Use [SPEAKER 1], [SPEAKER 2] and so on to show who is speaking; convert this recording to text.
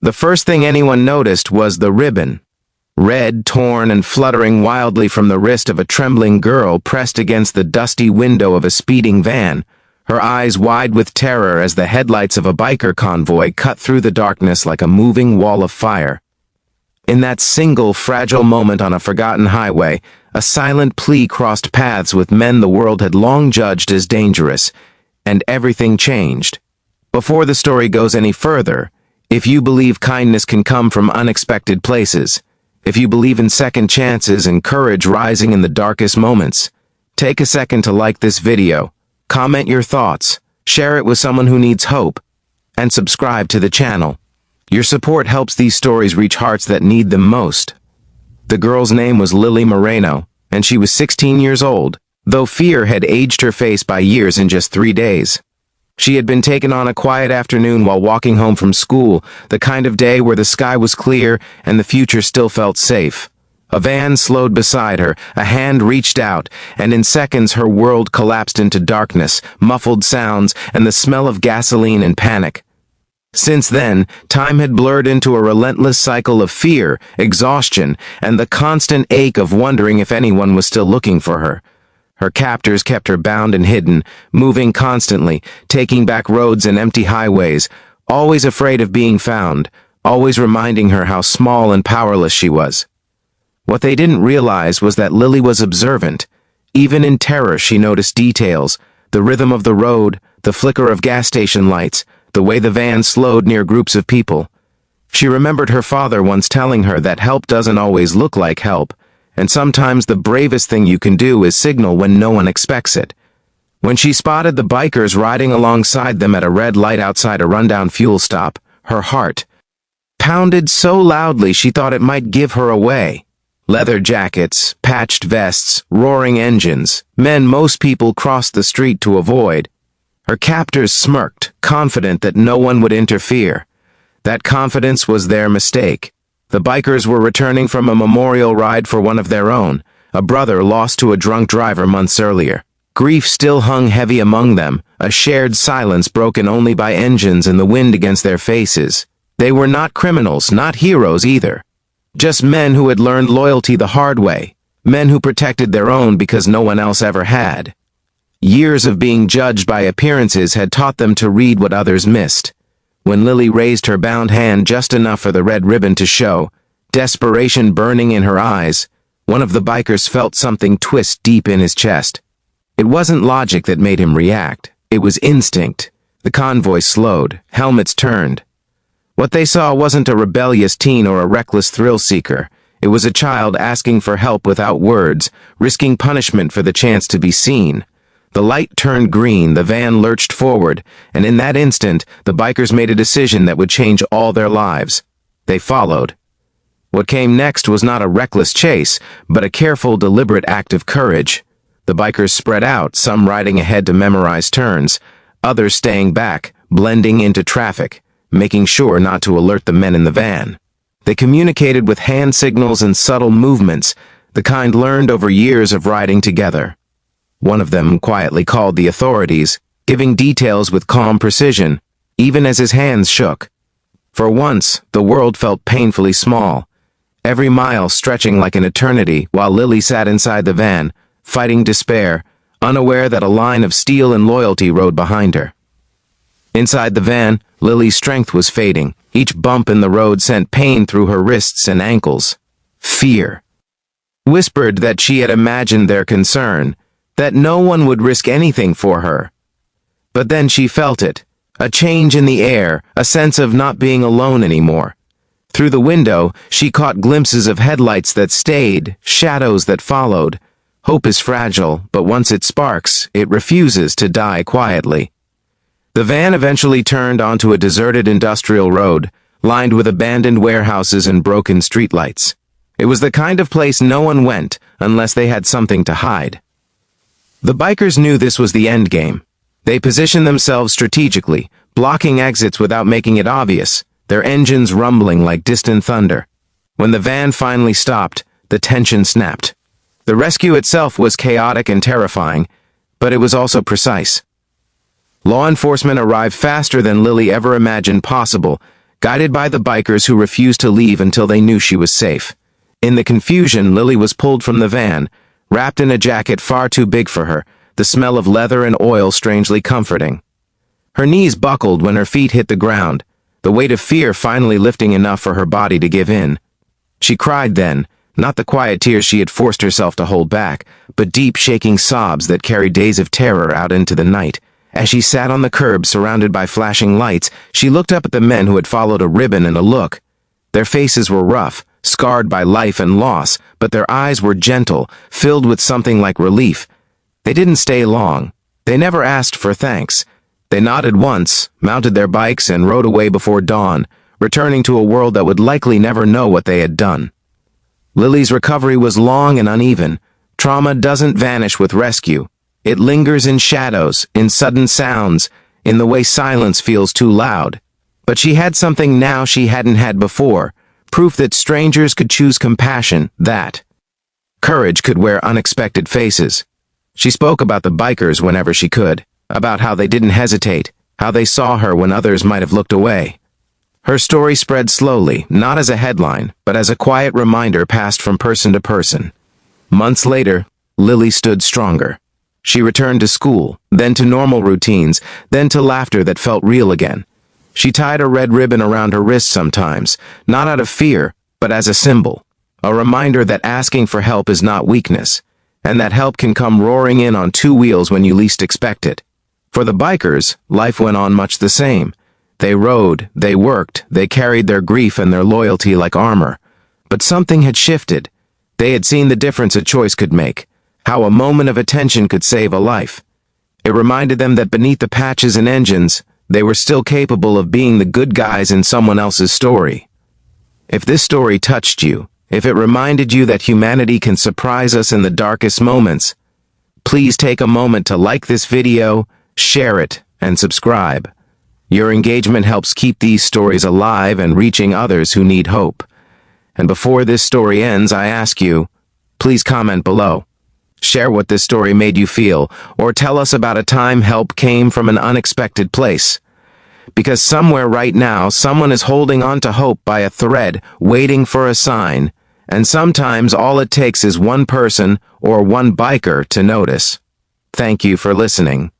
[SPEAKER 1] The first thing anyone noticed was the ribbon. Red, torn, and fluttering wildly from the wrist of a trembling girl pressed against the dusty window of a speeding van, her eyes wide with terror as the headlights of a biker convoy cut through the darkness like a moving wall of fire. In that single, fragile moment on a forgotten highway, a silent plea crossed paths with men the world had long judged as dangerous, and everything changed. Before the story goes any further, if you believe kindness can come from unexpected places, if you believe in second chances and courage rising in the darkest moments, take a second to like this video, comment your thoughts, share it with someone who needs hope, and subscribe to the channel. Your support helps these stories reach hearts that need them most. The girl's name was Lily Moreno, and she was 16 years old, though fear had aged her face by years in just 3 days. She had been taken on a quiet afternoon while walking home from school, the kind of day where the sky was clear and the future still felt safe. A van slowed beside her, a hand reached out, and in seconds her world collapsed into darkness, muffled sounds, and the smell of gasoline and panic. Since then, time had blurred into a relentless cycle of fear, exhaustion, and the constant ache of wondering if anyone was still looking for her. Her captors kept her bound and hidden, moving constantly, taking back roads and empty highways, always afraid of being found, always reminding her how small and powerless she was. What they didn't realize was that Lily was observant. Even in terror, she noticed details, the rhythm of the road, the flicker of gas station lights, the way the van slowed near groups of people. She remembered her father once telling her that help doesn't always look like help, and sometimes the bravest thing you can do is signal when no one expects it. When she spotted the bikers riding alongside them at a red light outside a rundown fuel stop, her heart pounded so loudly she thought it might give her away. Leather jackets, patched vests, roaring engines, men most people crossed the street to avoid. Her captors smirked, confident that no one would interfere. That confidence was their mistake. The bikers were returning from a memorial ride for one of their own, a brother lost to a drunk driver months earlier. Grief still hung heavy among them, a shared silence broken only by engines and the wind against their faces. They were not criminals, not heroes either. Just men who had learned loyalty the hard way, men who protected their own because no one else ever had. Years of being judged by appearances had taught them to read what others missed. When Lily raised her bound hand just enough for the red ribbon to show, desperation burning in her eyes, one of the bikers felt something twist deep in his chest. It wasn't logic that made him react. It was instinct. The convoy slowed, helmets turned. What they saw wasn't a rebellious teen or a reckless thrill-seeker. It was a child asking for help without words, risking punishment for the chance to be seen. The light turned green, the van lurched forward, and in that instant, the bikers made a decision that would change all their lives. They followed. What came next was not a reckless chase, but a careful, deliberate act of courage. The bikers spread out, some riding ahead to memorize turns, others staying back, blending into traffic, making sure not to alert the men in the van. They communicated with hand signals and subtle movements, the kind learned over years of riding together. One of them quietly called the authorities, giving details with calm precision, even as his hands shook. For once, the world felt painfully small, every mile stretching like an eternity while Lily sat inside the van, fighting despair, unaware that a line of steel and loyalty rode behind her. Inside the van, Lily's strength was fading. Each bump in the road sent pain through her wrists and ankles. Fear whispered that she had imagined their concern, that no one would risk anything for her. But then she felt it, a change in the air, a sense of not being alone anymore. Through the window, she caught glimpses of headlights that stayed, shadows that followed. Hope is fragile, but once it sparks, it refuses to die quietly. The van eventually turned onto a deserted industrial road, lined with abandoned warehouses and broken streetlights. It was the kind of place no one went unless they had something to hide. The bikers knew this was the end game. They positioned themselves strategically, blocking exits without making it obvious, their engines rumbling like distant thunder. When the van finally stopped, the tension snapped. The rescue itself was chaotic and terrifying, but it was also precise. Law enforcement arrived faster than Lily ever imagined possible, guided by the bikers who refused to leave until they knew she was safe. In the confusion, Lily was pulled from the van, wrapped in a jacket far too big for her, the smell of leather and oil strangely comforting. Her knees buckled when her feet hit the ground, the weight of fear finally lifting enough for her body to give in. She cried then, not the quiet tears she had forced herself to hold back, but deep shaking sobs that carried days of terror out into the night. As she sat on the curb surrounded by flashing lights, she looked up at the men who had followed a ribbon and a look. Their faces were rough, scarred by life and loss, but their eyes were gentle, filled with something like relief. They didn't stay long. They never asked for thanks. They nodded once, mounted their bikes, and rode away before dawn, returning to a world that would likely never know what they had done. Lily's recovery was long and uneven. Trauma doesn't vanish with rescue. It lingers in shadows, in sudden sounds, in the way silence feels too loud. But she had something now she hadn't had before, proof that strangers could choose compassion, that courage could wear unexpected faces. She spoke about the bikers whenever she could, about how they didn't hesitate, how they saw her when others might have looked away. Her story spread slowly, not as a headline, but as a quiet reminder passed from person to person. Months later, Lily stood stronger. She returned to school, then to normal routines, then to laughter that felt real again. She tied a red ribbon around her wrist sometimes, not out of fear, but as a symbol, a reminder that asking for help is not weakness, and that help can come roaring in on two wheels when you least expect it. For the bikers, life went on much the same. They rode, they worked, they carried their grief and their loyalty like armor. But something had shifted. They had seen the difference a choice could make, how a moment of attention could save a life. It reminded them that beneath the patches and engines, they were still capable of being the good guys in someone else's story. If this story touched you, if it reminded you that humanity can surprise us in the darkest moments, please take a moment to like this video, share it, and subscribe. Your engagement helps keep these stories alive and reaching others who need hope. And before this story ends, I ask you, please comment below. Share what this story made you feel, or tell us about a time help came from an unexpected place. Because somewhere right now, someone is holding on to hope by a thread, waiting for a sign, and sometimes all it takes is one person or one biker to notice. Thank you for listening.